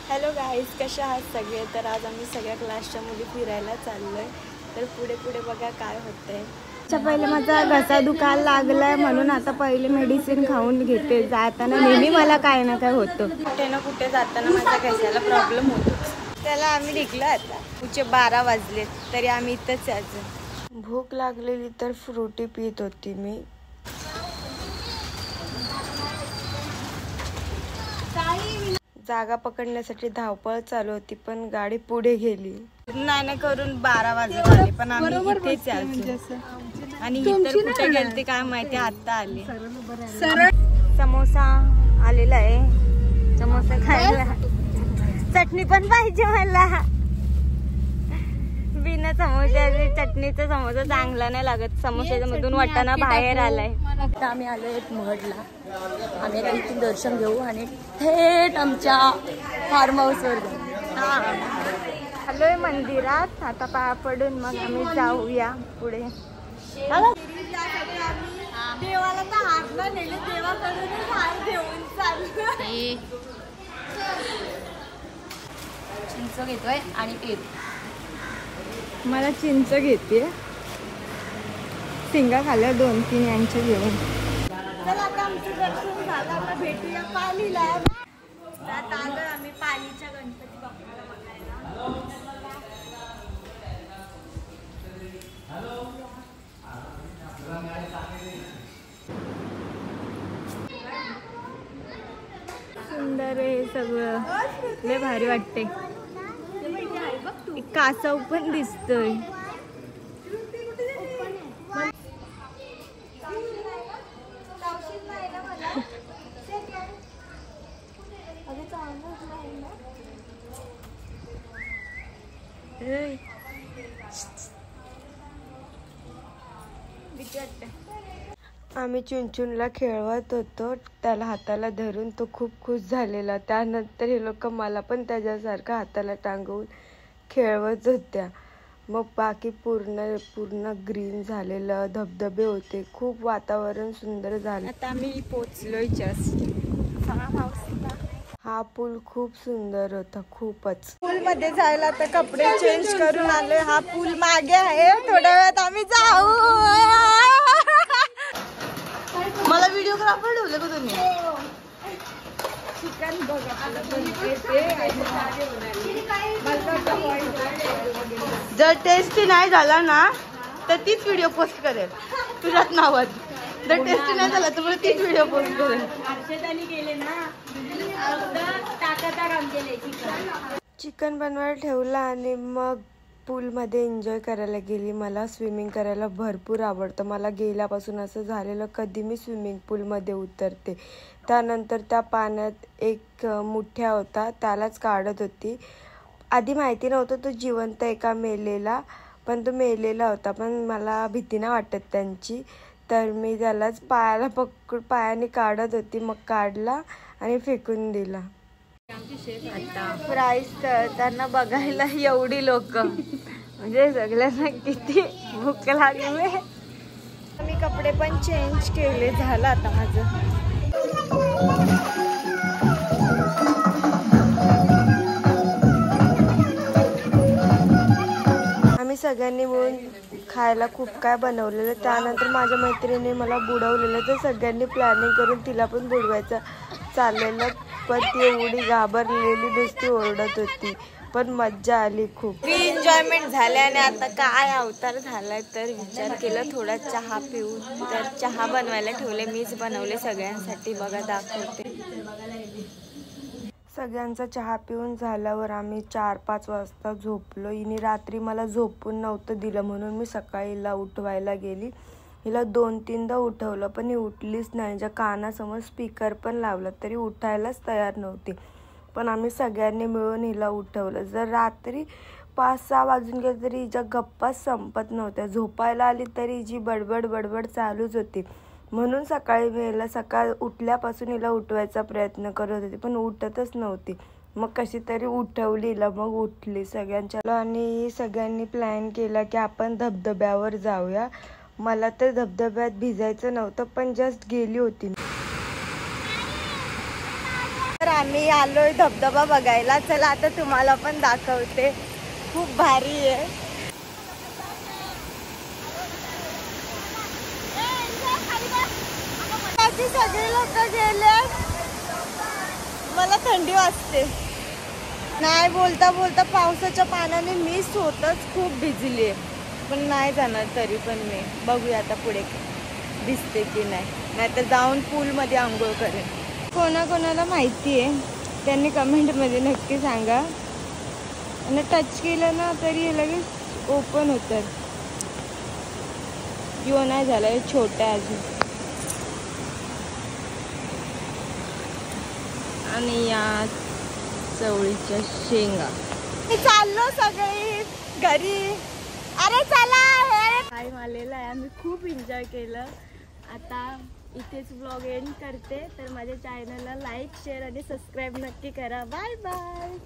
Hello guys, कशा आहात सगळे? तर आज आम्ही सगळ्या क्लासच्या मुली फिरायला चाललोय. तर पुढे पुढे बघा काय होतंय. पहिले माझा घसा दुखायला लागलाय म्हणून आता पहिले मेडिसिन खाऊन घेते. जाताना नेहमी मला काय ना काय होतं. कुठे ना कुठे जाताना माझ्या घशाला प्रॉब्लेम होतो. त्याला आम्ही निघलो आता. पुढचे 12 वाजले तरी आम्ही इथंच अजून. भूक लागलेली तर फ्रुटी पित होती मी. जागा पकडण्यासाठी धावपळ चालू होती पण गाडी पुढे गेली. नाही करून 12 वाजत आले पण आम्ही इथेच अजून. आणि इतर कुठे गेलते काय माहिती, आता आले. समोसा आलेला आहे, समोसा खायला. चटणी पण पाहिजे मला. बिना समोसाची चटणीचा समोसा चांगला नाही लागत. समोसाच्या मधून वाटाणा बाहेर आलाय. आता आम्ही आलो एक महडला. आम्ही आता इथून दर्शन घेऊ आणि थेट आमच्या फार्म हाऊसवर जाऊ. आलोय मंदिरात. आता पाया पडून मग आम्ही जाऊया पुढे. देवाला तर हातला नेले, देवाकडूनच हात घेऊन चालू. चिंच घेतोय आणि पेरू. मला चिंच घेते. शेंगा खाल्ल्या 2-3 यांच्या घेऊन. चला आता आमचं दर्शन झालं. आता भेटूया पालीला. आता आलोय आम्ही पालीच्या गणपती बाप्पाला बघायला. सुंदर आहे सगळं, लय भारी वाटते. कासव पण दिसतोय. आम्ही चुनचुनला खेळवत होतो. त्याला हाताला धरून तो खूप खुश झालेला. त्यानंतर हे लोक मला पण त्याच्यासारखं हाताला टांगवून खेळवत होत्या. मग बाकी पूर्ण ग्रीन झालेलं, धबधबे होते. खूप वातावरण सुंदर झालं. आता आम्ही पोचलोय जस्ट फार्म हाऊसला. हा पूल खूप सुंदर होता, खूपच. पूल मध्ये जायला तर कपडे चेंज करून आले. हा पूल मागे आहे, थोड्या वेळात आम्ही जाऊ. मला व्हिडिओग्राफर ठेवले का तुम्ही? चिकन बघा. जर टेस्टी नाही झाला ना तर तीच व्हिडिओ पोस्ट करेल तुझ्याच नावात. जर टेस्टी नाही झाला तर मला तीच व्हिडिओ पोस्ट करेल. चिकन बनवायला ठेवला आणि मग पूलमध्ये एन्जॉय करायला गेली. मला स्विमिंग करायला भरपूर आवडतं. मला गेल्यापासून असं झालेलं कधी मी स्विमिंग पूलमध्ये उतरते. त्यानंतर त्या पाण्यात एक मुठ्या होता, त्यालाच काढत होती. आधी माहिती नव्हतं तो जिवंत एका मेलेला, पण तो मेलेला होता. पण मला भीती नाही वाटत त्यांची, तर मी त्यालाच पायाने काढत होती. मग काढला आणि फेकून दिला. आता फ्राईज तळताना बघायला एवढी लोक, म्हणजे सगळ्यांना किती भूक लागले. मी कपडे पण चेंज केले. झालं आता माझं. आम्ही सगळ्यांनी मिळून खायला खूप काय बनवलेलं. त्यानंतर माझ्या मैत्रिणीने मला बुडवलेलं. तर सगळ्यांनी प्लॅनिंग करून तिला पण बुडवायचं चाललेलं. पण ती एवढी घाबरलेली, नुसती ओरडत होती. पण मज्जा आली खूप. एन्जॉयमेंट झाले. आणि आता काय अवतार झालाय तर विचार केला थोडा चहा पिऊन. तर चहा बनवायला ठेवले, मीच बनवले सगळ्यांसाठी. बघा दाखवते. सगळ्यांचा चहा पिऊन झाल्यावर आम्ही 4-5 वाजता झोपलो. हिने रात्री मला झोपून नव्हतं दिलं म्हणून मी सकाळी हिला उठवायला गेली. हिला 2-3दा उठवलं पण ही उठलीच नाही. ज्या कानासमोर स्पीकर पण लावला तरी उठायलाच तयार नव्हती. पण आम्ही सगळ्यांनी मिळून हिला उठवलं. जर रात्री 5-6 वाजून गेले तरी हिच्या गप्पाच संपत नव्हत्या. झोपायला आली तरी हिची बडबड चालूच होती. म्हणून सकाळी मी हिला सकाळ उठल्यापासून हिला उठवायचा प्रयत्न करत होते पण उठतच नव्हती. मग कशी तरी उठवली हिला, मग उठली सगळ्यांच्या. आणि सगळ्यांनी प्लॅन केला की आपण धबधब्यावर जाऊया. मला तर धबधब्यात भिजायचं नव्हतं पण जस्ट गेली होती. तर आम्ही आलोय धबधबा बघायला. चला आता तुम्हाला पण दाखवते, खूप भारी आहे. सगळे लोक गेले, मला थंडी वाजते. नाही बोलता बोलता पावसाच्या पाण्याने मी स्वतःच खूप भिजली, पण नाही जाणार तरी पण मी. बघूया आता पुढे दिसते की नाही, नाहीतर जाऊन पूलमध्ये आंघोळ करेन. कोणाकोणाला माहिती आहे त्यांनी कमेंटमध्ये नक्की सांगा. आणि टच केलं ना तरी हे लगेच ओपन होतं. किंवा नाही झालं, हे छोटं आहे अजून. आणि या चवळीच्या शेंगा. मी चाललो सगळी घरी. अरे चला, टाइम आलेला आहे. आम्ही खूप एन्जॉय केलं. आता इथेच व्लॉग एंड करते. तर माझ्या चॅनलला लाईक, शेअर आणि सबस्क्राईब नक्की करा. Bye bye.